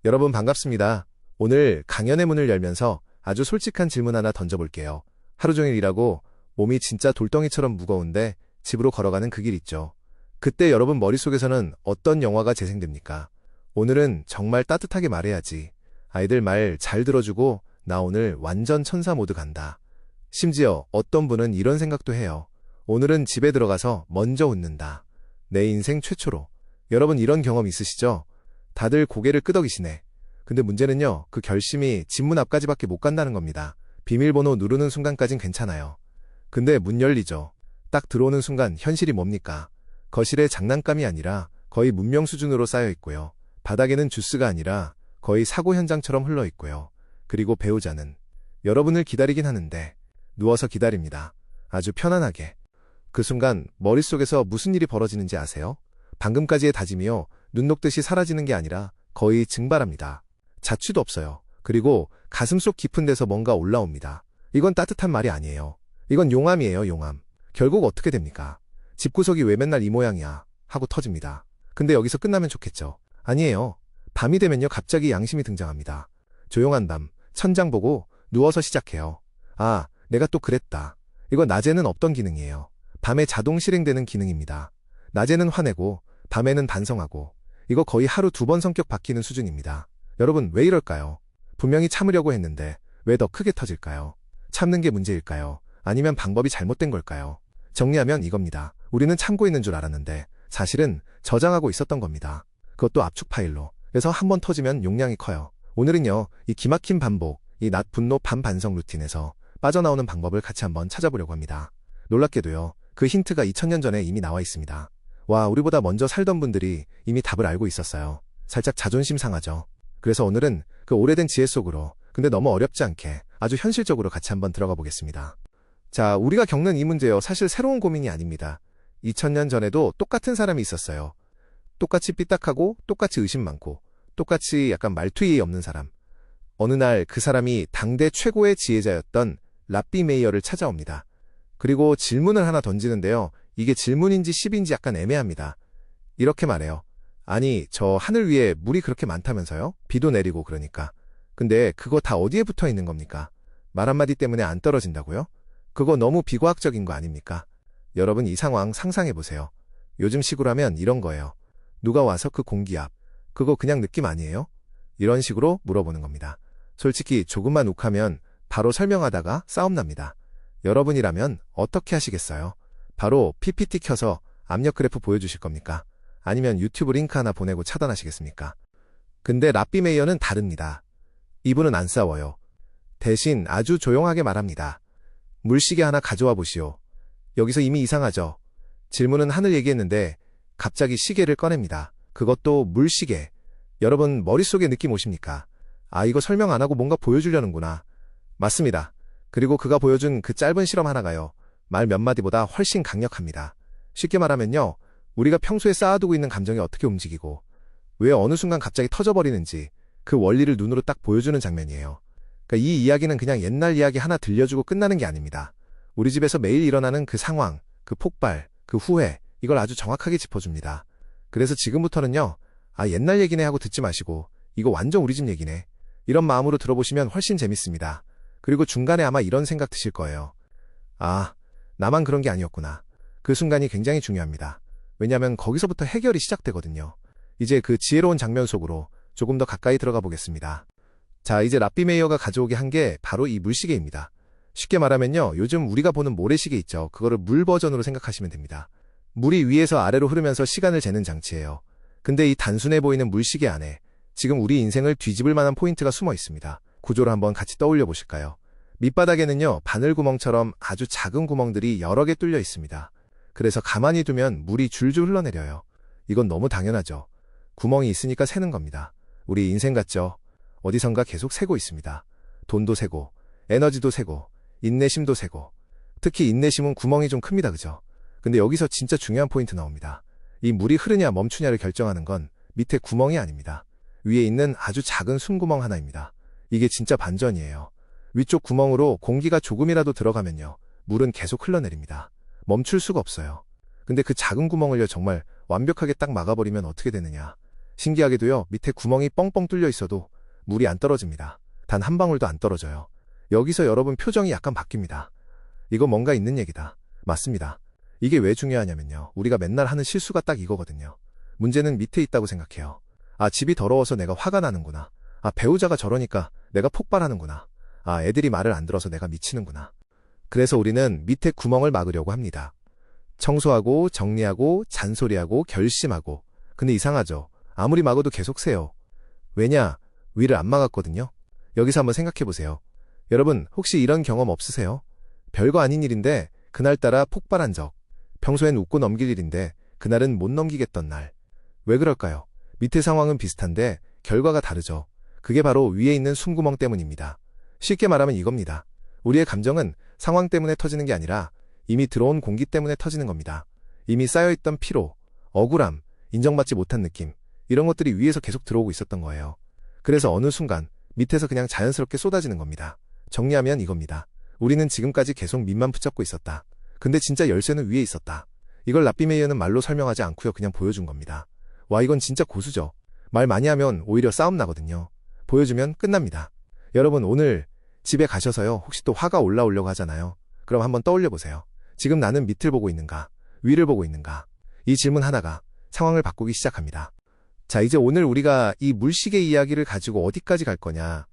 여러분 반갑습니다. 오늘 강연의 문을 열면서 아주 솔직한 질문 하나 던져볼게요. 하루 종일 일하고 몸이 진짜 돌덩이처럼 무거운데 집으로 걸어가는 그 길 있죠. 그때 여러분 머릿속에서는 어떤 영화가 재생됩니까? 오늘은 정말 따뜻하게 말해야지. 아이들 말 잘 들어주고 나 오늘 완전 천사 모드 간다. 심지어 어떤 분은 이런 생각도 해요. 오늘은 집에 들어가서 먼저 웃는다. 내 인생 최초로. 여러분 이런 경험 있으시죠? 다들 고개를 끄덕이시네. 근데 문제는요, 그 결심이 집 문 앞까지밖에 못 간다는 겁니다. 비밀번호 누르는 순간까진 괜찮아요. 근데 문 열리죠. 딱 들어오는 순간 현실이 뭡니까? 거실에 장난감이 아니라 거의 문명 수준으로 쌓여 있고요. 바닥에는 주스가 아니라 거의 사고 현장처럼 흘러 있고요. 그리고 배우자는 여러분을 기다리긴 하는데 누워서 기다립니다. 아주 편안하게. 그 순간 머릿속에서 무슨 일이 벌어지는지 아세요? 방금까지의 다짐이요, 눈 녹듯이 사라지는 게 아니라 거의 증발합니다. 자취도 없어요. 그리고 가슴속 깊은 데서 뭔가 올라옵니다. 이건 따뜻한 말이 아니에요. 이건 용암이에요, 용암. 결국 어떻게 됩니까? 집구석이 왜 맨날 이 모양이야? 하고 터집니다. 근데 여기서 끝나면 좋겠죠. 아니에요. 밤이 되면요, 갑자기 양심이 등장합니다. 조용한 밤, 천장 보고 누워서 시작해요. 아, 내가 또 그랬다. 이거 낮에는 없던 기능이에요. 밤에 자동 실행되는 기능입니다. 낮에는 화내고 밤에는 반성하고. 이거 거의 하루 2번 성격 바뀌는 수준입니다. 여러분 왜 이럴까요? 분명히 참으려고 했는데 왜 더 크게 터질까요? 참는 게 문제일까요? 아니면 방법이 잘못된 걸까요? 정리하면 이겁니다. 우리는 참고 있는 줄 알았는데 사실은 저장하고 있었던 겁니다. 그것도 압축 파일로. 그래서 한번 터지면 용량이 커요. 오늘은요, 이 기막힌 반복, 이 낮 분노 밤 반성 루틴에서 빠져나오는 방법을 같이 한번 찾아보려고 합니다. 놀랍게도요, 그 힌트가 2000년 전에 이미 나와 있습니다. 와, 우리보다 먼저 살던 분들이 이미 답을 알고 있었어요. 살짝 자존심 상하죠. 그래서 오늘은 그 오래된 지혜 속으로, 근데 너무 어렵지 않게 아주 현실적으로 같이 한번 들어가 보겠습니다. 자, 우리가 겪는 이 문제요, 사실 새로운 고민이 아닙니다. 2000년 전에도 똑같은 사람이 있었어요. 똑같이 삐딱하고 똑같이 의심 많고 똑같이 약간 말투이 없는 사람. 어느 날 그 사람이 당대 최고의 지혜자였던 랍비 메이어를 찾아옵니다. 그리고 질문을 하나 던지는데요, 이게 질문인지 시비인지 약간 애매합니다. 이렇게 말해요. 아니, 저 하늘 위에 물이 그렇게 많다면서요? 비도 내리고 그러니까. 근데 그거 다 어디에 붙어 있는 겁니까? 말 한마디 때문에 안 떨어진다고요? 그거 너무 비과학적인 거 아닙니까? 여러분 이 상황 상상해보세요. 요즘 식으로 하면 이런 거예요. 누가 와서 그 공기압, 그거 그냥 느낌 아니에요? 이런 식으로 물어보는 겁니다. 솔직히 조금만 욱하면 바로 설명하다가 싸움 납니다. 여러분이라면 어떻게 하시겠어요? 바로 PPT 켜서 압력 그래프 보여주실 겁니까? 아니면 유튜브 링크 하나 보내고 차단하시겠습니까? 근데 랍비 메이어는 다릅니다. 이분은 안 싸워요. 대신 아주 조용하게 말합니다. 물시계 하나 가져와 보시오. 여기서 이미 이상하죠? 질문은 하늘 얘기했는데 갑자기 시계를 꺼냅니다. 그것도 물시계. 여러분 머릿속에 느낌 오십니까? 아, 이거 설명 안 하고 뭔가 보여주려는구나. 맞습니다. 그리고 그가 보여준 그 짧은 실험 하나가요, 말 몇 마디보다 훨씬 강력합니다. 쉽게 말하면요, 우리가 평소에 쌓아두고 있는 감정이 어떻게 움직이고 왜 어느 순간 갑자기 터져버리는지 그 원리를 눈으로 딱 보여주는 장면이에요. 그러니까 이 이야기는 그냥 옛날 이야기 하나 들려주고 끝나는 게 아닙니다. 우리 집에서 매일 일어나는 그 상황, 그 폭발, 그 후회, 이걸 아주 정확하게 짚어줍니다. 그래서 지금부터는요, 아, 옛날 얘기네 하고 듣지 마시고 이거 완전 우리 집 얘기네, 이런 마음으로 들어보시면 훨씬 재밌습니다. 그리고 중간에 아마 이런 생각 드실 거예요. 아, 나만 그런 게 아니었구나. 그 순간이 굉장히 중요합니다. 왜냐하면 거기서부터 해결이 시작되거든요. 이제 그 지혜로운 장면 속으로 조금 더 가까이 들어가 보겠습니다. 자, 이제 랍비 메이어가 가져오게 한 게 바로 이 물시계입니다. 쉽게 말하면요, 요즘 우리가 보는 모래시계 있죠. 그거를 물 버전으로 생각하시면 됩니다. 물이 위에서 아래로 흐르면서 시간을 재는 장치예요. 근데 이 단순해 보이는 물시계 안에 지금 우리 인생을 뒤집을 만한 포인트가 숨어 있습니다. 구조를 한번 같이 떠올려 보실까요? 밑바닥에는요, 바늘구멍처럼 아주 작은 구멍들이 여러 개 뚫려 있습니다. 그래서 가만히 두면 물이 줄줄 흘러내려요. 이건 너무 당연하죠. 구멍이 있으니까 새는 겁니다. 우리 인생 같죠? 어디선가 계속 새고 있습니다. 돈도 새고, 에너지도 새고, 인내심도 새고. 특히 인내심은 구멍이 좀 큽니다, 그죠? 근데 여기서 진짜 중요한 포인트 나옵니다. 이 물이 흐르냐 멈추냐를 결정하는 건 밑에 구멍이 아닙니다. 위에 있는 아주 작은 숨구멍 하나입니다. 이게 진짜 반전이에요. 위쪽 구멍으로 공기가 조금이라도 들어가면요, 물은 계속 흘러내립니다. 멈출 수가 없어요. 근데 그 작은 구멍을요, 정말 완벽하게 딱 막아버리면 어떻게 되느냐. 신기하게도요, 밑에 구멍이 뻥뻥 뚫려 있어도 물이 안 떨어집니다. 단 한 방울도 안 떨어져요. 여기서 여러분 표정이 약간 바뀝니다. 이거 뭔가 있는 얘기다. 맞습니다. 이게 왜 중요하냐면요. 우리가 맨날 하는 실수가 딱 이거거든요. 문제는 밑에 있다고 생각해요. 아, 집이 더러워서 내가 화가 나는구나. 아, 배우자가 저러니까 내가 폭발하는구나. 아, 애들이 말을 안 들어서 내가 미치는구나. 그래서 우리는 밑에 구멍을 막으려고 합니다. 청소하고 정리하고 잔소리하고 결심하고. 근데 이상하죠. 아무리 막아도 계속 새요. 왜냐? 위를 안 막았거든요. 여기서 한번 생각해 보세요. 여러분, 혹시 이런 경험 없으세요? 별거 아닌 일인데 그날따라 폭발한 적. 평소엔 웃고 넘길 일인데 그날은 못 넘기겠던 날. 왜 그럴까요? 밑에 상황은 비슷한데 결과가 다르죠. 그게 바로 위에 있는 숨구멍 때문입니다. 쉽게 말하면 이겁니다. 우리의 감정은 상황 때문에 터지는 게 아니라 이미 들어온 공기 때문에 터지는 겁니다. 이미 쌓여있던 피로, 억울함, 인정받지 못한 느낌, 이런 것들이 위에서 계속 들어오고 있었던 거예요. 그래서 어느 순간 밑에서 그냥 자연스럽게 쏟아지는 겁니다. 정리하면 이겁니다. 우리는 지금까지 계속 밑만 붙잡고 있었다. 근데 진짜 열쇠는 위에 있었다. 이걸 랍비메이어는 말로 설명하지 않고요, 그냥 보여준 겁니다. 와, 이건 진짜 고수죠. 말 많이 하면 오히려 싸움 나거든요. 보여주면 끝납니다. 여러분, 오늘 집에 가셔서요, 혹시 또 화가 올라오려고 하잖아요. 그럼 한번 떠올려 보세요. 지금 나는 밑을 보고 있는가? 위를 보고 있는가? 이 질문 하나가 상황을 바꾸기 시작합니다. 자, 이제 오늘 우리가 이 물시계 이야기를 가지고 어디까지 갈 거냐?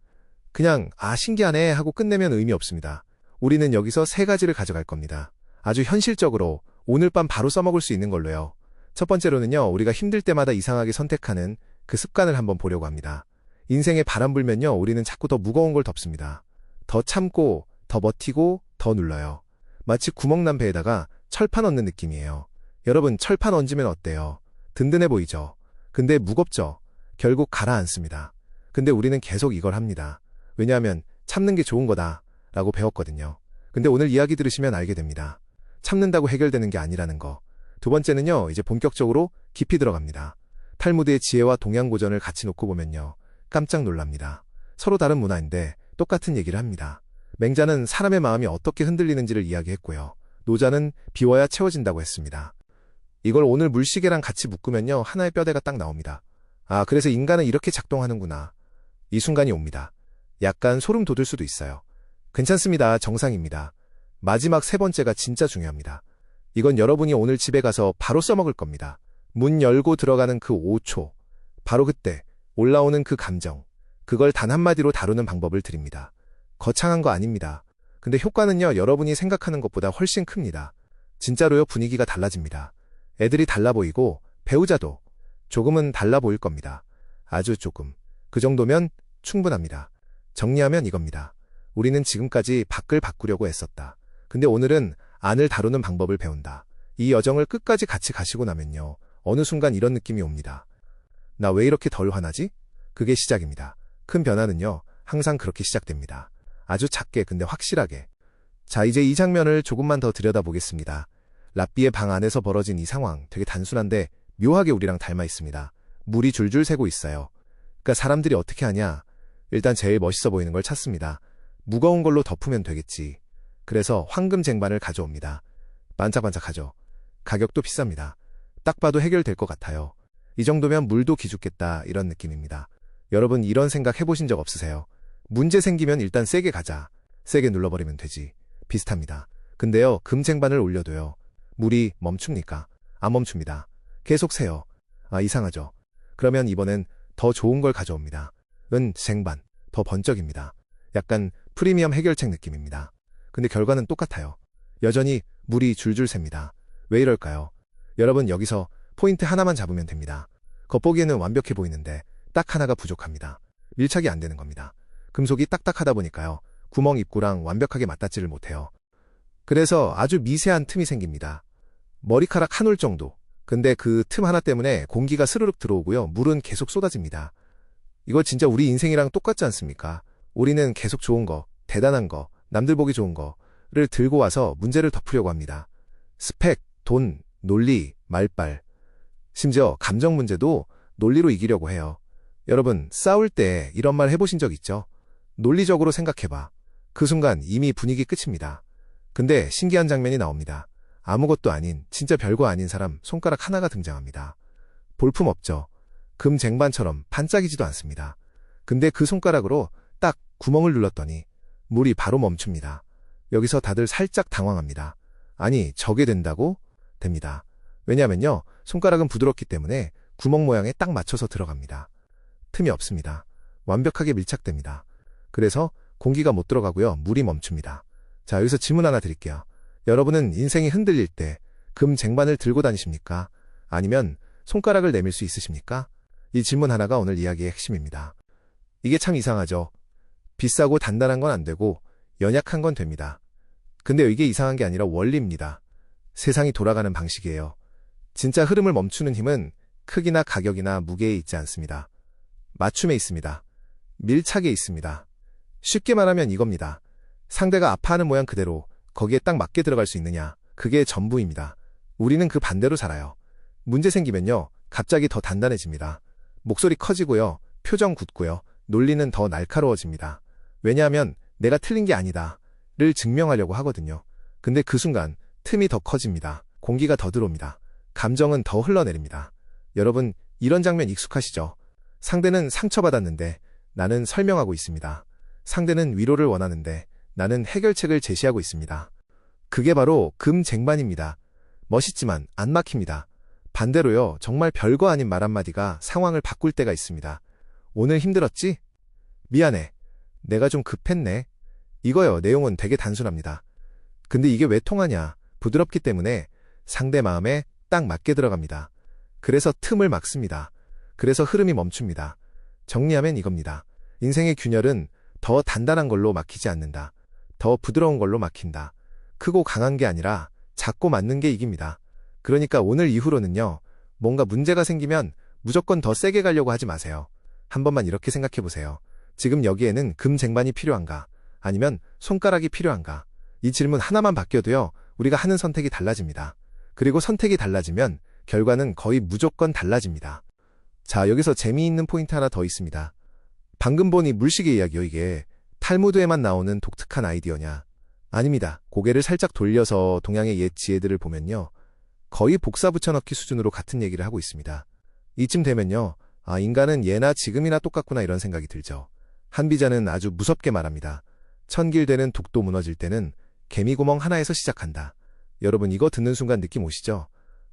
그냥 신기하네 하고 끝내면 의미 없습니다. 우리는 여기서 3가지를 가져갈 겁니다. 아주 현실적으로 오늘 밤 바로 써먹을 수 있는 걸로요. 첫 번째로는요, 우리가 힘들 때마다 이상하게 선택하는 그 습관을 한번 보려고 합니다. 인생에 바람 불면요, 우리는 자꾸 더 무거운 걸 덮습니다. 더 참고, 더 버티고, 더 눌러요. 마치 구멍난 배에다가 철판 얹는 느낌이에요. 여러분, 철판 얹으면 어때요? 든든해 보이죠? 근데 무겁죠? 결국 가라앉습니다. 근데 우리는 계속 이걸 합니다. 왜냐하면 참는 게 좋은 거다 라고 배웠거든요. 근데 오늘 이야기 들으시면 알게 됩니다. 참는다고 해결되는 게 아니라는 거. 두 번째는요, 이제 본격적으로 깊이 들어갑니다. 탈무드의 지혜와 동양고전을 같이 놓고 보면요, 깜짝 놀랍니다. 서로 다른 문화인데 똑같은 얘기를 합니다. 맹자는 사람의 마음이 어떻게 흔들리는지를 이야기했고요. 노자는 비워야 채워진다고 했습니다. 이걸 오늘 물시계랑 같이 묶으면요, 하나의 뼈대가 딱 나옵니다. 아, 그래서 인간은 이렇게 작동하는구나. 이 순간이 옵니다. 약간 소름 돋을 수도 있어요. 괜찮습니다. 정상입니다. 마지막 3번째가 진짜 중요합니다. 이건 여러분이 오늘 집에 가서 바로 써먹을 겁니다. 문 열고 들어가는 그 5초. 바로 그때 올라오는 그 감정. 그걸 단 한마디로 다루는 방법을 드립니다. 거창한 거 아닙니다. 근데 효과는요, 여러분이 생각하는 것보다 훨씬 큽니다. 진짜로요, 분위기가 달라집니다. 애들이 달라 보이고 배우자도 조금은 달라 보일 겁니다. 아주 조금. 그 정도면 충분합니다. 정리하면 이겁니다. 우리는 지금까지 밖을 바꾸려고 애썼다. 근데 오늘은 안을 다루는 방법을 배운다. 이 여정을 끝까지 같이 가시고 나면요, 어느 순간 이런 느낌이 옵니다. 나 왜 이렇게 덜 화나지? 그게 시작입니다. 큰 변화는요, 항상 그렇게 시작됩니다. 아주 작게 근데 확실하게. 자, 이제 이 장면을 조금만 더 들여다보겠습니다. 랍비의 방 안에서 벌어진 이 상황, 되게 단순한데 묘하게 우리랑 닮아 있습니다. 물이 줄줄 새고 있어요. 그러니까 사람들이 어떻게 하냐? 일단 제일 멋있어 보이는 걸 찾습니다. 무거운 걸로 덮으면 되겠지. 그래서 황금 쟁반을 가져옵니다. 반짝반짝하죠. 가격도 비쌉니다. 딱 봐도 해결될 것 같아요. 이 정도면 물도 기죽겠다, 이런 느낌입니다. 여러분, 이런 생각 해보신 적 없으세요? 문제 생기면 일단 세게 가자. 세게 눌러버리면 되지. 비슷합니다. 근데요, 금 쟁반을 올려도요, 물이 멈춥니까? 안 멈춥니다. 계속 새요. 아, 이상하죠? 그러면 이번엔 더 좋은 걸 가져옵니다. 은 쟁반. 더 번쩍입니다. 약간 프리미엄 해결책 느낌입니다. 근데 결과는 똑같아요. 여전히 물이 줄줄 셉니다. 왜 이럴까요? 여러분, 여기서 포인트 하나만 잡으면 됩니다. 겉보기에는 완벽해 보이는데 딱 하나가 부족합니다. 밀착이 안 되는 겁니다. 금속이 딱딱하다 보니까요, 구멍 입구랑 완벽하게 맞닿지를 못해요. 그래서 아주 미세한 틈이 생깁니다. 머리카락 한 올 정도. 근데 그 틈 하나 때문에 공기가 스르륵 들어오고요, 물은 계속 쏟아집니다. 이거 진짜 우리 인생이랑 똑같지 않습니까? 우리는 계속 좋은 거, 대단한 거, 남들 보기 좋은 거를 들고 와서 문제를 덮으려고 합니다. 스펙, 돈, 논리, 말빨. 심지어 감정 문제도 논리로 이기려고 해요. 여러분, 싸울 때 이런 말 해보신 적 있죠? 논리적으로 생각해봐. 그 순간 이미 분위기 끝입니다. 근데 신기한 장면이 나옵니다. 아무것도 아닌, 진짜 별거 아닌 사람 손가락 하나가 등장합니다. 볼품 없죠? 금 쟁반처럼 반짝이지도 않습니다. 근데 그 손가락으로 딱 구멍을 눌렀더니 물이 바로 멈춥니다. 여기서 다들 살짝 당황합니다. 아니, 저게 된다고? 됩니다. 왜냐면요, 손가락은 부드럽기 때문에 구멍 모양에 딱 맞춰서 들어갑니다. 틈이 없습니다. 완벽하게 밀착됩니다. 그래서 공기가 못 들어가고요, 물이 멈춥니다. 자, 여기서 질문 하나 드릴게요. 여러분은 인생이 흔들릴 때 금 쟁반을 들고 다니십니까? 아니면 손가락을 내밀 수 있으십니까? 이 질문 하나가 오늘 이야기의 핵심입니다. 이게 참 이상하죠. 비싸고 단단한 건 안 되고 연약한 건 됩니다. 근데 이게 이상한 게 아니라 원리입니다. 세상이 돌아가는 방식이에요. 진짜 흐름을 멈추는 힘은 크기나 가격이나 무게에 있지 않습니다. 맞춤에 있습니다. 밀착에 있습니다. 쉽게 말하면 이겁니다. 상대가 아파하는 모양 그대로 거기에 딱 맞게 들어갈 수 있느냐, 그게 전부입니다. 우리는 그 반대로 살아요. 문제 생기면요, 갑자기 더 단단해집니다. 목소리 커지고요, 표정 굳고요, 논리는 더 날카로워집니다. 왜냐하면 내가 틀린 게 아니다를 증명하려고 하거든요. 근데 그 순간 틈이 더 커집니다. 공기가 더 들어옵니다. 감정은 더 흘러내립니다. 여러분, 이런 장면 익숙하시죠? 상대는 상처받았는데 나는 설명하고 있습니다. 상대는 위로를 원하는데 나는 해결책을 제시하고 있습니다. 그게 바로 금 쟁반입니다. 멋있지만 안 막힙니다. 반대로요, 정말 별거 아닌 말 한마디가 상황을 바꿀 때가 있습니다. 오늘 힘들었지? 미안해. 내가 좀 급했네. 이거요, 내용은 되게 단순합니다. 근데 이게 왜 통하냐? 부드럽기 때문에 상대 마음에 딱 맞게 들어갑니다. 그래서 틈을 막습니다. 그래서 흐름이 멈춥니다. 정리하면 이겁니다. 인생의 균열은 더 단단한 걸로 막히지 않는다. 더 부드러운 걸로 막힌다. 크고 강한 게 아니라 작고 맞는 게 이깁니다. 그러니까 오늘 이후로는요, 뭔가 문제가 생기면 무조건 더 세게 가려고 하지 마세요. 한 번만 이렇게 생각해 보세요. 지금 여기에는 금 쟁반이 필요한가? 아니면 손가락이 필요한가? 이 질문 하나만 바뀌어도요, 우리가 하는 선택이 달라집니다. 그리고 선택이 달라지면 결과는 거의 무조건 달라집니다. 자, 여기서 재미있는 포인트 하나 더 있습니다. 방금 본 이 물시계 이야기요, 이게 탈무드에만 나오는 독특한 아이디어냐? 아닙니다. 고개를 살짝 돌려서 동양의 옛 지혜들을 보면요, 거의 복사 붙여넣기 수준으로 같은 얘기를 하고 있습니다. 이쯤 되면요, 아, 인간은 예나 지금이나 똑같구나 이런 생각이 들죠. 한비자는 아주 무섭게 말합니다. 천길되는 독도 무너질 때는 개미구멍 하나에서 시작한다. 여러분, 이거 듣는 순간 느낌 오시죠?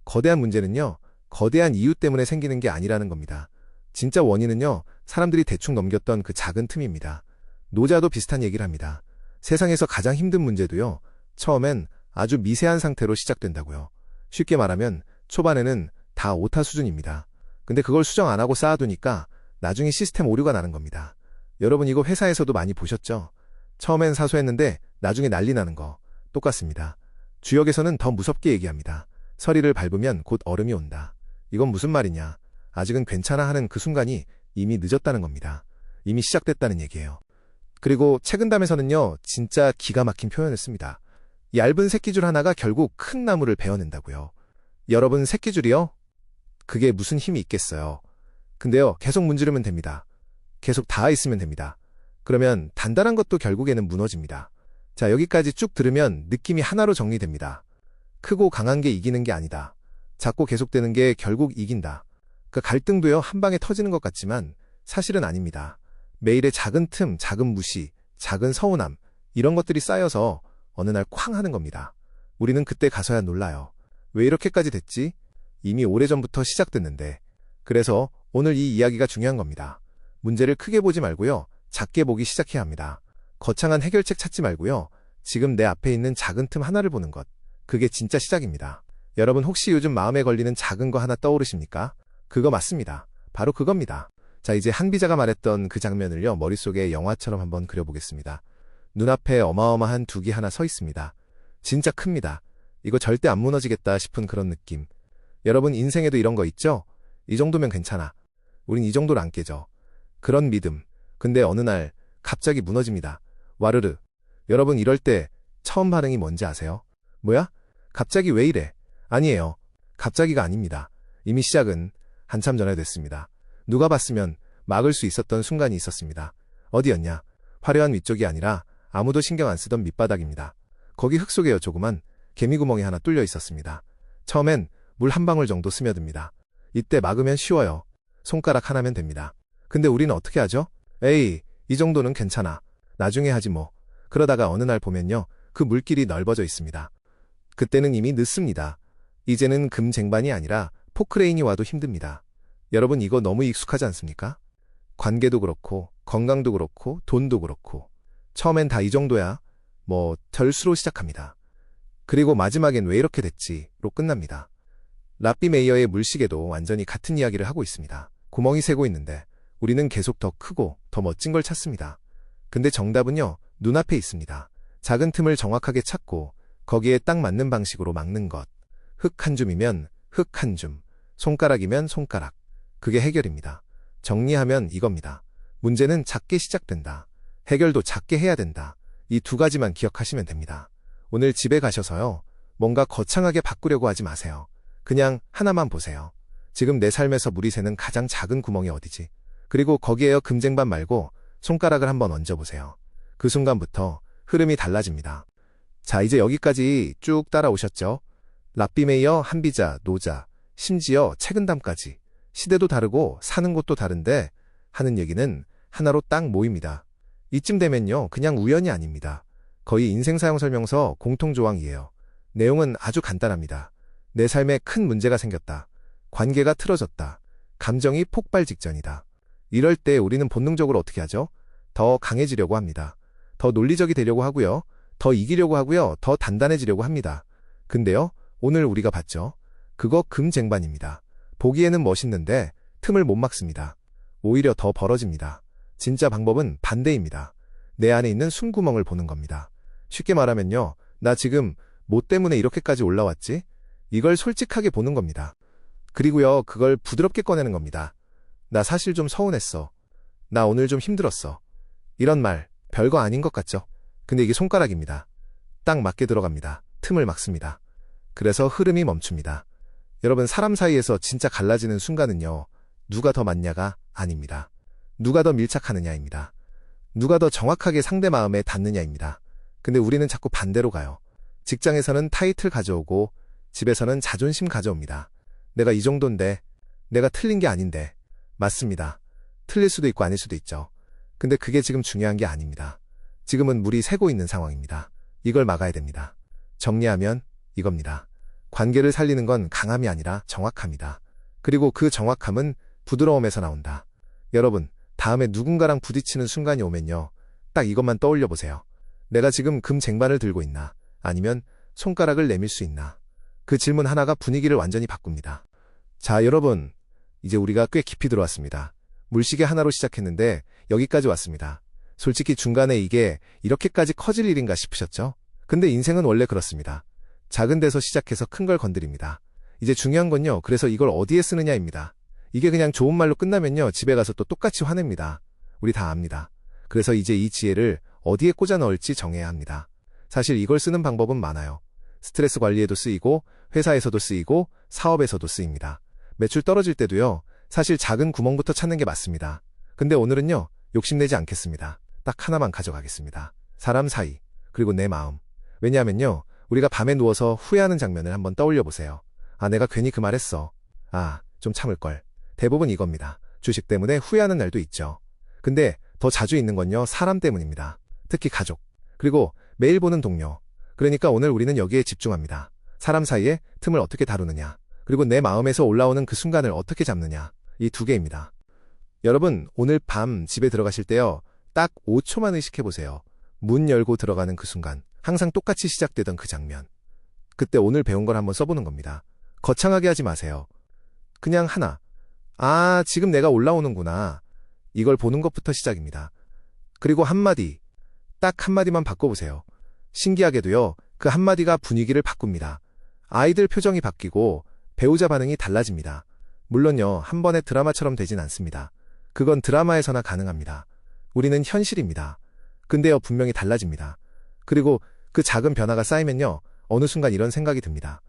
거대한 문제는요, 거대한 이유 때문에 생기는 게 아니라는 겁니다. 진짜 원인은요, 사람들이 대충 넘겼던 그 작은 틈입니다. 노자도 비슷한 얘기를 합니다. 세상에서 가장 힘든 문제도요, 처음엔 아주 미세한 상태로 시작된다고요. 쉽게 말하면 초반에는 다 오타 수준입니다. 근데 그걸 수정 안 하고 쌓아두니까 나중에 시스템 오류가 나는 겁니다. 여러분, 이거 회사에서도 많이 보셨죠? 처음엔 사소했는데 나중에 난리 나는 거 똑같습니다. 주역에서는 더 무섭게 얘기합니다. 서리를 밟으면 곧 얼음이 온다. 이건 무슨 말이냐? 아직은 괜찮아 하는 그 순간이 이미 늦었다는 겁니다. 이미 시작됐다는 얘기예요. 그리고 책은담에서는요, 진짜 기가 막힌 표현을 씁니다. 얇은 새끼줄 하나가 결국 큰 나무를 베어낸다고요. 여러분, 새끼줄이요? 그게 무슨 힘이 있겠어요. 근데요, 계속 문지르면 됩니다. 계속 닿아 있으면 됩니다. 그러면 단단한 것도 결국에는 무너집니다. 자, 여기까지 쭉 들으면 느낌이 하나로 정리됩니다. 크고 강한 게 이기는 게 아니다. 작고 계속되는 게 결국 이긴다. 그 갈등도요, 한 방에 터지는 것 같지만 사실은 아닙니다. 매일의 작은 틈, 작은 무시, 작은 서운함, 이런 것들이 쌓여서 어느 날 쾅 하는 겁니다. 우리는 그때 가서야 놀라요. 왜 이렇게까지 됐지? 이미 오래전부터 시작됐는데. 그래서 오늘 이 이야기가 중요한 겁니다. 문제를 크게 보지 말고요, 작게 보기 시작해야 합니다. 거창한 해결책 찾지 말고요, 지금 내 앞에 있는 작은 틈 하나를 보는 것. 그게 진짜 시작입니다. 여러분, 혹시 요즘 마음에 걸리는 작은 거 하나 떠오르십니까? 그거 맞습니다. 바로 그겁니다. 자, 이제 한비자가 말했던 그 장면을요, 머릿속에 영화처럼 한번 그려보겠습니다. 눈앞에 어마어마한 둑이 하나 서 있습니다. 진짜 큽니다. 이거 절대 안 무너지겠다 싶은 그런 느낌. 여러분, 인생에도 이런 거 있죠? 이 정도면 괜찮아. 우린 이 정도로 안 깨져. 그런 믿음. 근데 어느 날 갑자기 무너집니다. 와르르. 여러분, 이럴 때 처음 반응이 뭔지 아세요? 뭐야? 갑자기 왜 이래? 아니에요. 갑자기가 아닙니다. 이미 시작은 한참 전에 됐습니다. 누가 봤으면 막을 수 있었던 순간이 있었습니다. 어디였냐? 화려한 위쪽이 아니라 아무도 신경 안 쓰던 밑바닥입니다. 거기 흙 속에요, 조그만 개미구멍이 하나 뚫려 있었습니다. 처음엔 물 한 방울 정도 스며듭니다. 이때 막으면 쉬워요. 손가락 하나면 됩니다. 근데 우리는 어떻게 하죠? 에이, 이 정도는 괜찮아. 나중에 하지 뭐. 그러다가 어느 날 보면요. 그 물길이 넓어져 있습니다. 그때는 이미 늦습니다. 이제는 금쟁반이 아니라 포크레인이 와도 힘듭니다. 여러분 이거 너무 익숙하지 않습니까? 관계도 그렇고 건강도 그렇고 돈도 그렇고 처음엔 다 이 정도야. 뭐 덜수로 시작합니다. 그리고 마지막엔 왜 이렇게 됐지로 끝납니다. 라삐 메이어의 물시계도 완전히 같은 이야기를 하고 있습니다. 구멍이 새고 있는데 우리는 계속 더 크고 더 멋진 걸 찾습니다. 근데 정답은요. 눈앞에 있습니다. 작은 틈을 정확하게 찾고 거기에 딱 맞는 방식으로 막는 것. 흙 한 줌이면 흙 한 줌, 손가락이면 손가락. 그게 해결입니다. 정리하면 이겁니다. 문제는 작게 시작된다. 해결도 작게 해야 된다. 이 두 가지만 기억하시면 됩니다. 오늘 집에 가셔서요. 뭔가 거창하게 바꾸려고 하지 마세요. 그냥 하나만 보세요. 지금 내 삶에서 물이 새는 가장 작은 구멍이 어디지? 그리고 거기에요 금쟁반 말고 손가락을 한번 얹어보세요. 그 순간부터 흐름이 달라집니다. 자, 이제 여기까지 쭉 따라오셨죠? 라삐 메이어, 한비자, 노자, 심지어 책은담까지. 시대도 다르고 사는 곳도 다른데 하는 얘기는 하나로 딱 모입니다. 이쯤 되면요. 그냥 우연이 아닙니다. 거의 인생 사용 설명서 공통조항이에요. 내용은 아주 간단합니다. 내 삶에 큰 문제가 생겼다. 관계가 틀어졌다. 감정이 폭발 직전이다. 이럴 때 우리는 본능적으로 어떻게 하죠? 더 강해지려고 합니다. 더 논리적이 되려고 하고요. 더 이기려고 하고요. 더 단단해지려고 합니다. 근데요. 오늘 우리가 봤죠? 그거 금쟁반입니다. 보기에는 멋있는데 틈을 못 막습니다. 오히려 더 벌어집니다. 진짜 방법은 반대입니다. 내 안에 있는 숨구멍을 보는 겁니다. 쉽게 말하면요. 나 지금 뭐 때문에 이렇게까지 올라왔지? 이걸 솔직하게 보는 겁니다. 그리고요. 그걸 부드럽게 꺼내는 겁니다. 나 사실 좀 서운했어. 나 오늘 좀 힘들었어. 이런 말 별거 아닌 것 같죠? 근데 이게 손가락입니다. 딱 맞게 들어갑니다. 틈을 막습니다. 그래서 흐름이 멈춥니다. 여러분 사람 사이에서 진짜 갈라지는 순간은요. 누가 더 맞냐가 아닙니다. 누가 더 밀착하느냐입니다. 누가 더 정확하게 상대 마음에 닿느냐입니다. 근데 우리는 자꾸 반대로 가요. 직장에서는 타이틀 가져오고 집에서는 자존심 가져옵니다. 내가 이 정도인데 내가 틀린 게 아닌데. 맞습니다. 틀릴 수도 있고 아닐 수도 있죠. 근데 그게 지금 중요한 게 아닙니다. 지금은 물이 새고 있는 상황입니다. 이걸 막아야 됩니다. 정리하면 이겁니다. 관계를 살리는 건 강함이 아니라 정확함이다. 그리고 그 정확함은 부드러움에서 나온다. 여러분, 다음에 누군가랑 부딪히는 순간이 오면요. 딱 이것만 떠올려 보세요. 내가 지금 금쟁반을 들고 있나? 아니면 손가락을 내밀 수 있나? 그 질문 하나가 분위기를 완전히 바꿉니다. 자, 여러분. 이제 우리가 꽤 깊이 들어왔습니다. 물시계 하나로 시작했는데 여기까지 왔습니다. 솔직히 중간에 이게 이렇게까지 커질 일인가 싶으셨죠? 근데 인생은 원래 그렇습니다. 작은 데서 시작해서 큰 걸 건드립니다. 이제 중요한 건요. 그래서 이걸 어디에 쓰느냐입니다. 이게 그냥 좋은 말로 끝나면요. 집에 가서 또 똑같이 화냅니다. 우리 다 압니다. 그래서 이제 이 지혜를 어디에 꽂아 넣을지 정해야 합니다. 사실 이걸 쓰는 방법은 많아요. 스트레스 관리에도 쓰이고 회사에서도 쓰이고 사업에서도 쓰입니다. 매출 떨어질 때도요. 사실 작은 구멍부터 찾는 게 맞습니다. 근데 오늘은요. 욕심내지 않겠습니다. 딱 하나만 가져가겠습니다. 사람 사이, 그리고 내 마음. 왜냐하면요. 우리가 밤에 누워서 후회하는 장면을 한번 떠올려 보세요. 아, 내가 괜히 그 말했어. 아, 좀 참을걸. 대부분 이겁니다. 주식 때문에 후회하는 날도 있죠. 근데 더 자주 있는 건요. 사람 때문입니다. 특히 가족. 그리고 매일 보는 동료. 그러니까 오늘 우리는 여기에 집중합니다. 사람 사이에 틈을 어떻게 다루느냐. 그리고 내 마음에서 올라오는 그 순간을 어떻게 잡느냐. 이 두 개입니다. 여러분, 오늘 밤 집에 들어가실 때요. 딱 5초만 의식해보세요. 문 열고 들어가는 그 순간. 항상 똑같이 시작되던 그 장면. 그때 오늘 배운 걸 한번 써보는 겁니다. 거창하게 하지 마세요. 그냥 하나. 아, 지금 내가 올라오는구나. 이걸 보는 것부터 시작입니다. 그리고 한마디. 딱 한마디만 바꿔보세요. 신기하게도요. 그 한마디가 분위기를 바꿉니다. 아이들 표정이 바뀌고 배우자 반응이 달라집니다. 물론요. 한 번의 드라마처럼 되진 않습니다. 그건 드라마에서나 가능합니다. 우리는 현실입니다. 근데요. 분명히 달라집니다. 그리고 그 작은 변화가 쌓이면요. 어느 순간 이런 생각이 듭니다.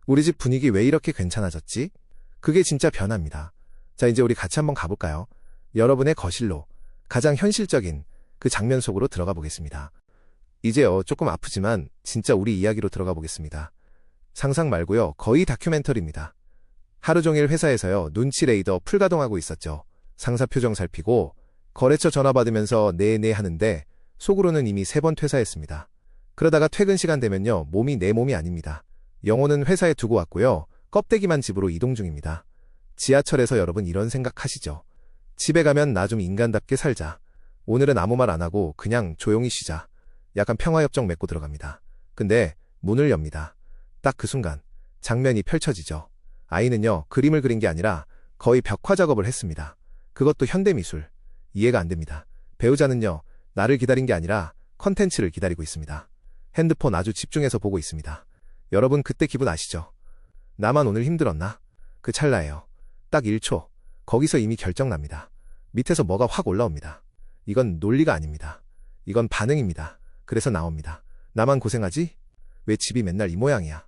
우리 집 분위기 왜 이렇게 괜찮아졌지? 그게 진짜 변화입니다. 자, 이제 우리 같이 한번 가볼까요? 여러분의 거실로 가장 현실적인 그 장면 속으로 들어가 보겠습니다. 이제요. 조금 아프지만 진짜 우리 이야기로 들어가 보겠습니다. 상상 말고요. 거의 다큐멘터리입니다. 하루 종일 회사에서요, 눈치 레이더 풀가동하고 있었죠. 상사 표정 살피고 거래처 전화 받으면서 네네 하는데 속으로는 이미 3번 퇴사했습니다. 그러다가 퇴근 시간 되면요, 몸이 내 몸이 아닙니다. 영혼은 회사에 두고 왔고요, 껍데기만 집으로 이동 중입니다. 지하철에서 여러분 이런 생각하시죠? 집에 가면 나 좀 인간답게 살자. 오늘은 아무 말 안 하고 그냥 조용히 쉬자. 약간 평화협정 맺고 들어갑니다. 근데 문을 엽니다. 딱 그 순간 장면이 펼쳐지죠. 아이는요, 그림을 그린 게 아니라 거의 벽화 작업을 했습니다. 그것도 현대미술. 이해가 안 됩니다. 배우자는요, 나를 기다린 게 아니라 컨텐츠를 기다리고 있습니다. 핸드폰 아주 집중해서 보고 있습니다. 여러분 그때 기분 아시죠? 나만 오늘 힘들었나? 그 찰나예요. 딱 1초. 거기서 이미 결정납니다. 밑에서 뭐가 확 올라옵니다. 이건 논리가 아닙니다. 이건 반응입니다. 그래서 나옵니다. 나만 고생하지? 왜 집이 맨날 이 모양이야?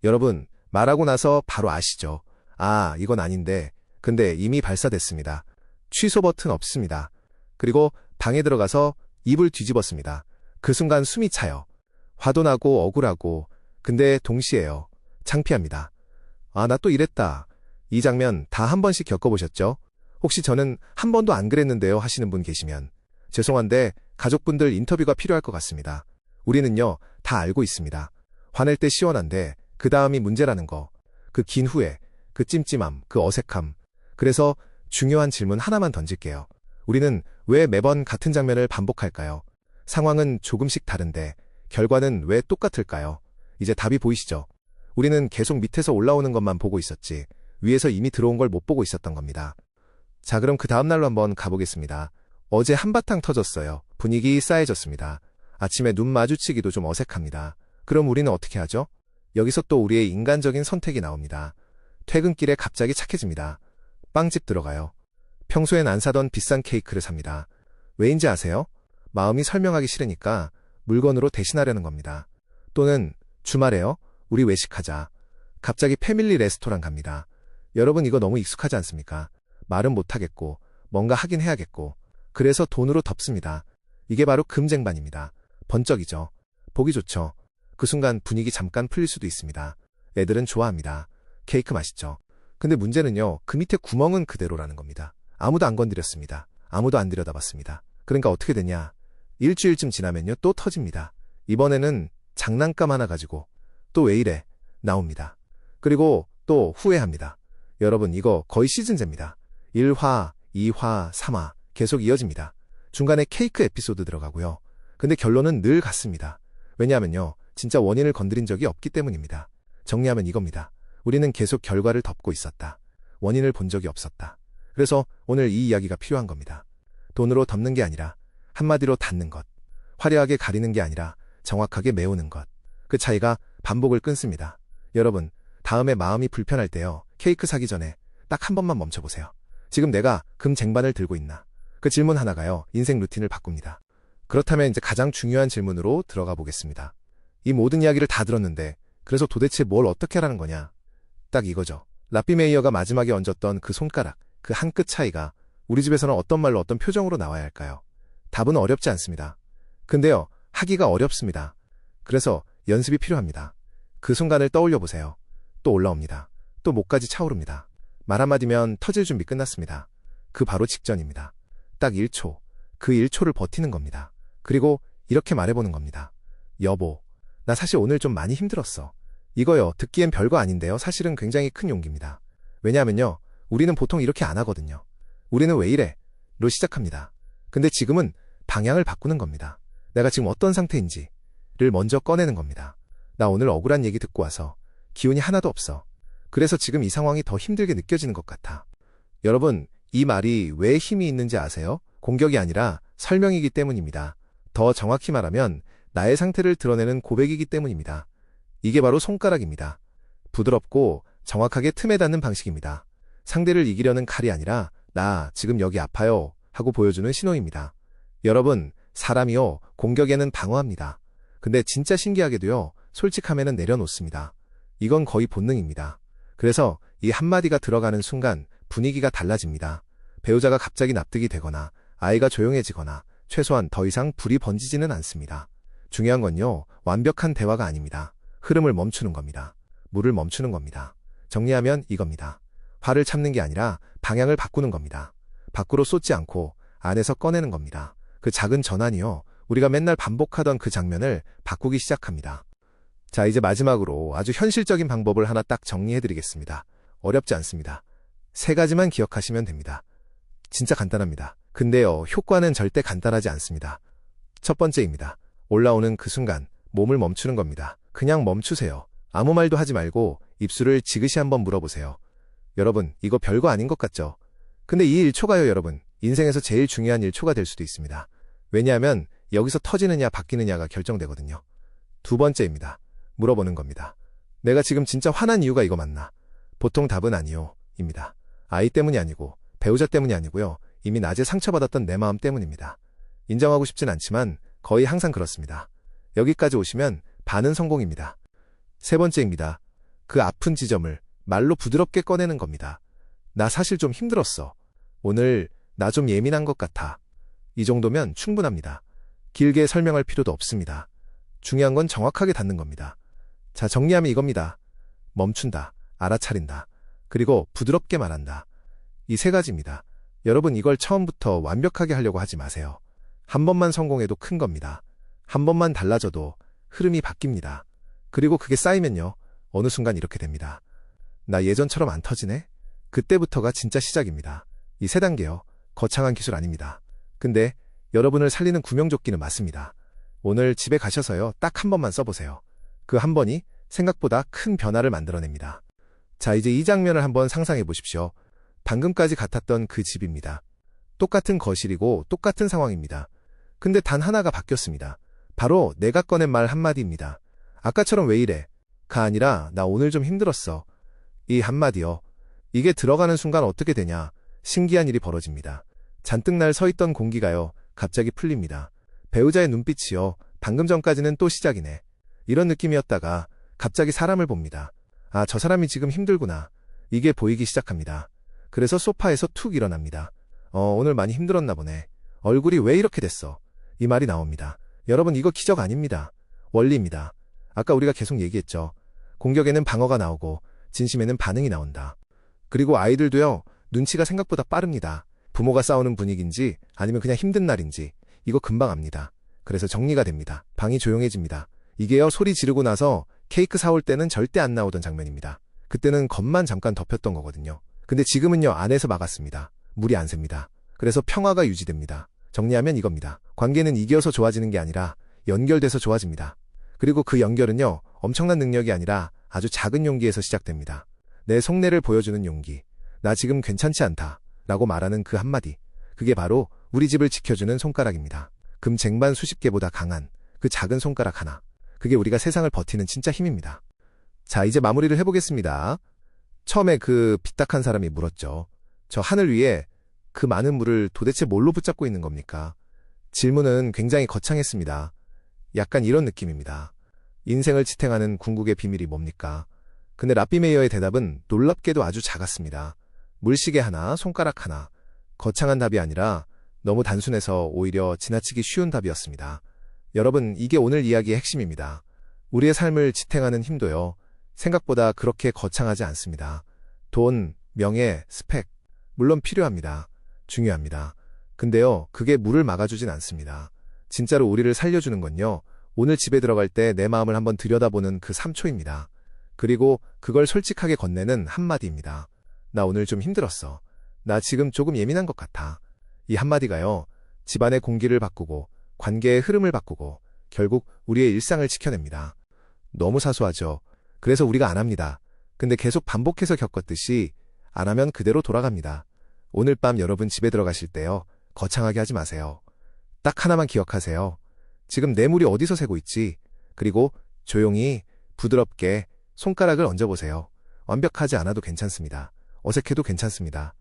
여러분, 말하고 나서 바로 아시죠? 아, 이건 아닌데. 근데 이미 발사됐습니다. 취소 버튼 없습니다. 그리고 방에 들어가서 이불 뒤집었습니다. 그 순간 숨이 차요. 화도 나고 억울하고, 근데 동시에요. 창피합니다. 아, 나 또 이랬다. 이 장면 다 한 번씩 겪어보셨죠? 혹시 저는 한 번도 안 그랬는데요 하시는 분 계시면 죄송한데 가족분들 인터뷰가 필요할 것 같습니다. 우리는요, 다 알고 있습니다. 화낼 때 시원한데 그 다음이 문제라는 거. 그 긴 후에, 그 찜찜함, 그 어색함. 그래서 중요한 질문 하나만 던질게요. 우리는 왜 매번 같은 장면을 반복할까요? 상황은 조금씩 다른데 결과는 왜 똑같을까요? 이제 답이 보이시죠? 우리는 계속 밑에서 올라오는 것만 보고 있었지 위에서 이미 들어온 걸 못 보고 있었던 겁니다. 자, 그럼 그 다음 날로 한번 가보겠습니다. 어제 한바탕 터졌어요. 분위기 싸해졌습니다. 아침에 눈 마주치기도 좀 어색합니다. 그럼 우리는 어떻게 하죠? 여기서 또 우리의 인간적인 선택이 나옵니다. 퇴근길에 갑자기 착해집니다. 빵집 들어가요. 평소엔 안 사던 비싼 케이크를 삽니다. 왜인지 아세요? 마음이 설명하기 싫으니까 물건으로 대신하려는 겁니다. 또는 주말에요? 우리 외식하자. 갑자기 패밀리 레스토랑 갑니다. 여러분 이거 너무 익숙하지 않습니까? 말은 못하겠고 뭔가 하긴 해야겠고 그래서 돈으로 덮습니다. 이게 바로 금쟁반입니다. 번쩍이죠. 보기 좋죠. 그 순간 분위기 잠깐 풀릴 수도 있습니다. 애들은 좋아합니다. 케이크 맛있죠. 근데 문제는요, 그 밑에 구멍은 그대로라는 겁니다. 아무도 안 건드렸습니다. 아무도 안 들여다봤습니다. 그러니까 어떻게 되냐? 일주일쯤 지나면요, 또 터집니다. 이번에는 장난감 하나 가지고 또 왜 이래? 나옵니다. 그리고 또 후회합니다. 여러분 이거 거의 시즌제입니다. 1화, 2화, 3화 계속 이어집니다. 중간에 케이크 에피소드 들어가고요. 근데 결론은 늘 같습니다. 왜냐하면요, 진짜 원인을 건드린 적이 없기 때문입니다. 정리하면 이겁니다. 우리는 계속 결과를 덮고 있었다. 원인을 본 적이 없었다. 그래서 오늘 이 이야기가 필요한 겁니다. 돈으로 덮는 게 아니라 한마디로 닫는 것. 화려하게 가리는 게 아니라 정확하게 메우는 것. 그 차이가 반복을 끊습니다. 여러분, 다음에 마음이 불편할 때요, 케이크 사기 전에 딱 한 번만 멈춰보세요. 지금 내가 금쟁반을 들고 있나? 그 질문 하나가요, 인생 루틴을 바꿉니다. 그렇다면 이제 가장 중요한 질문으로 들어가 보겠습니다. 이 모든 이야기를 다 들었는데 그래서 도대체 뭘 어떻게 하라는 거냐? 딱 이거죠. 라피 메이어가 마지막에 얹었던 그 손가락, 그 한 끗 차이가 우리 집에서는 어떤 말로 어떤 표정으로 나와야 할까요? 답은 어렵지 않습니다. 근데요, 하기가 어렵습니다. 그래서 연습이 필요합니다. 그 순간을 떠올려 보세요. 또 올라옵니다. 또 목까지 차오릅니다. 말 한마디면 터질 준비 끝났습니다. 그 바로 직전입니다. 딱 1초. 그 1초를 버티는 겁니다. 그리고 이렇게 말해보는 겁니다. 여보, 나 사실 오늘 좀 많이 힘들었어. 이거요, 듣기엔 별거 아닌데요, 사실은 굉장히 큰 용기입니다. 왜냐하면요, 우리는 보통 이렇게 안 하거든요. 우리는 왜 이래? 로 시작합니다. 근데 지금은 방향을 바꾸는 겁니다. 내가 지금 어떤 상태인지를 먼저 꺼내는 겁니다. 나 오늘 억울한 얘기 듣고 와서 기운이 하나도 없어. 그래서 지금 이 상황이 더 힘들게 느껴지는 것 같아. 여러분, 이 말이 왜 힘이 있는지 아세요? 공격이 아니라 설명이기 때문입니다. 더 정확히 말하면 나의 상태를 드러내는 고백이기 때문입니다. 이게 바로 손가락입니다. 부드럽고 정확하게 틈에 닿는 방식입니다. 상대를 이기려는 칼이 아니라 나 지금 여기 아파요 하고 보여주는 신호입니다. 여러분, 사람이요, 공격에는 방어합니다. 근데 진짜 신기하게도요, 솔직함에는 내려놓습니다. 이건 거의 본능입니다. 그래서 이 한마디가 들어가는 순간 분위기가 달라집니다. 배우자가 갑자기 납득이 되거나 아이가 조용해지거나 최소한 더 이상 불이 번지지는 않습니다. 중요한 건요, 완벽한 대화가 아닙니다. 흐름을 멈추는 겁니다. 물을 멈추는 겁니다. 정리하면 이겁니다. 화를 참는 게 아니라 방향을 바꾸는 겁니다. 밖으로 쏟지 않고 안에서 꺼내는 겁니다. 그 작은 전환이요. 우리가 맨날 반복하던 그 장면을 바꾸기 시작합니다. 자, 이제 마지막으로 아주 현실적인 방법을 하나 딱 정리해드리겠습니다. 어렵지 않습니다. 3가지만 기억하시면 됩니다. 진짜 간단합니다. 근데요, 효과는 절대 간단하지 않습니다. 첫 번째입니다. 올라오는 그 순간 몸을 멈추는 겁니다. 그냥 멈추세요. 아무 말도 하지 말고 입술을 지그시 한번 물어보세요. 여러분, 이거 별거 아닌 것 같죠? 근데 이 1초가요, 여러분, 인생에서 제일 중요한 1초가 될 수도 있습니다. 왜냐하면 여기서 터지느냐 바뀌느냐가 결정되거든요. 두 번째입니다. 물어보는 겁니다. 내가 지금 진짜 화난 이유가 이거 맞나? 보통 답은 아니요, 입니다. 아이 때문이 아니고 배우자 때문이 아니고요. 이미 낮에 상처받았던 내 마음 때문입니다. 인정하고 싶진 않지만 거의 항상 그렇습니다. 여기까지 오시면 반은 성공입니다. 세 번째입니다. 그 아픈 지점을 말로 부드럽게 꺼내는 겁니다. 나 사실 좀 힘들었어. 오늘 나 좀 예민한 것 같아. 이 정도면 충분합니다. 길게 설명할 필요도 없습니다. 중요한 건 정확하게 닿는 겁니다. 자, 정리하면 이겁니다. 멈춘다, 알아차린다, 그리고 부드럽게 말한다. 이 3가지입니다. 여러분, 이걸 처음부터 완벽하게 하려고 하지 마세요. 한 번만 성공해도 큰 겁니다. 한 번만 달라져도 흐름이 바뀝니다. 그리고 그게 쌓이면요, 어느 순간 이렇게 됩니다. 나 예전처럼 안 터지네? 그때부터가 진짜 시작입니다. 이 3단계요. 거창한 기술 아닙니다. 근데 여러분을 살리는 구명조끼는 맞습니다. 오늘 집에 가셔서요, 딱 한 번만 써보세요. 그 한 번이 생각보다 큰 변화를 만들어냅니다. 자, 이제 이 장면을 한번 상상해 보십시오. 방금까지 같았던 그 집입니다. 똑같은 거실이고 똑같은 상황입니다. 근데 단 하나가 바뀌었습니다. 바로 내가 꺼낸 말 한마디입니다. 아까처럼 왜 이래? 가 아니라 나 오늘 좀 힘들었어. 이 한마디요. 이게 들어가는 순간 어떻게 되냐? 신기한 일이 벌어집니다. 잔뜩 날 서 있던 공기가요, 갑자기 풀립니다. 배우자의 눈빛이요, 방금 전까지는 또 시작이네. 이런 느낌이었다가 갑자기 사람을 봅니다. 아, 저 사람이 지금 힘들구나. 이게 보이기 시작합니다. 그래서 소파에서 툭 일어납니다. 오늘 많이 힘들었나 보네. 얼굴이 왜 이렇게 됐어? 이 말이 나옵니다. 여러분, 이거 기적 아닙니다. 원리입니다. 아까 우리가 계속 얘기했죠. 공격에는 방어가 나오고 진심에는 반응이 나온다. 그리고 아이들도요, 눈치가 생각보다 빠릅니다. 부모가 싸우는 분위기인지 아니면 그냥 힘든 날인지 이거 금방 압니다. 그래서 정리가 됩니다. 방이 조용해집니다. 이게요, 소리 지르고 나서 케이크 사올 때는 절대 안 나오던 장면입니다. 그때는 겉만 잠깐 덮였던 거거든요. 근데 지금은요, 안에서 막았습니다. 물이 안 셉니다. 그래서 평화가 유지됩니다. 정리하면 이겁니다. 관계는 이겨서 좋아지는 게 아니라 연결돼서 좋아집니다. 그리고 그 연결은요, 엄청난 능력이 아니라 아주 작은 용기에서 시작됩니다. 내 속내를 보여주는 용기. 나 지금 괜찮지 않다. 라고 말하는 그 한마디. 그게 바로 우리 집을 지켜주는 손가락입니다. 금 쟁반 수십 개보다 강한 그 작은 손가락 하나. 그게 우리가 세상을 버티는 진짜 힘입니다. 자, 이제 마무리를 해보겠습니다. 처음에 그 삐딱한 사람이 물었죠. 저 하늘 위에 그 많은 물을 도대체 뭘로 붙잡고 있는 겁니까? 질문은 굉장히 거창했습니다. 약간 이런 느낌입니다. 인생을 지탱하는 궁극의 비밀이 뭡니까? 근데 라비 메이어의 대답은 놀랍게도 아주 작았습니다. 물시계 하나, 손가락 하나. 거창한 답이 아니라 너무 단순해서 오히려 지나치기 쉬운 답이었습니다. 여러분, 이게 오늘 이야기의 핵심입니다. 우리의 삶을 지탱하는 힘도요, 생각보다 그렇게 거창하지 않습니다. 돈, 명예, 스펙, 물론 필요합니다. 중요합니다. 근데요, 그게 물을 막아주진 않습니다. 진짜로 우리를 살려주는 건요, 오늘 집에 들어갈 때 내 마음을 한번 들여다보는 그 3초입니다. 그리고 그걸 솔직하게 건네는 한마디입니다. 나 오늘 좀 힘들었어. 나 지금 조금 예민한 것 같아. 이 한마디가요, 집안의 공기를 바꾸고 관계의 흐름을 바꾸고 결국 우리의 일상을 지켜냅니다. 너무 사소하죠. 그래서 우리가 안 합니다. 근데 계속 반복해서 겪었듯이 안 하면 그대로 돌아갑니다. 오늘 밤 여러분 집에 들어가실 때요, 거창하게 하지 마세요. 딱 하나만 기억하세요. 지금 내 물이 어디서 새고 있지? 그리고 조용히 부드럽게 손가락을 얹어보세요. 완벽하지 않아도 괜찮습니다. 어색해도 괜찮습니다.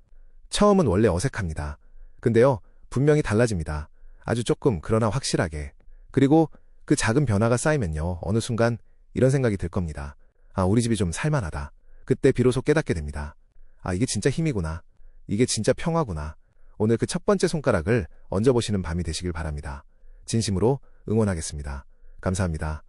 처음은 원래 어색합니다. 근데요, 분명히 달라집니다. 아주 조금, 그러나 확실하게. 그리고 그 작은 변화가 쌓이면요, 어느 순간 이런 생각이 들 겁니다. 아, 우리 집이 좀 살만하다. 그때 비로소 깨닫게 됩니다. 아, 이게 진짜 힘이구나. 이게 진짜 평화구나. 오늘 그 첫 번째 손가락을 얹어보시는 밤이 되시길 바랍니다. 진심으로 응원하겠습니다. 감사합니다.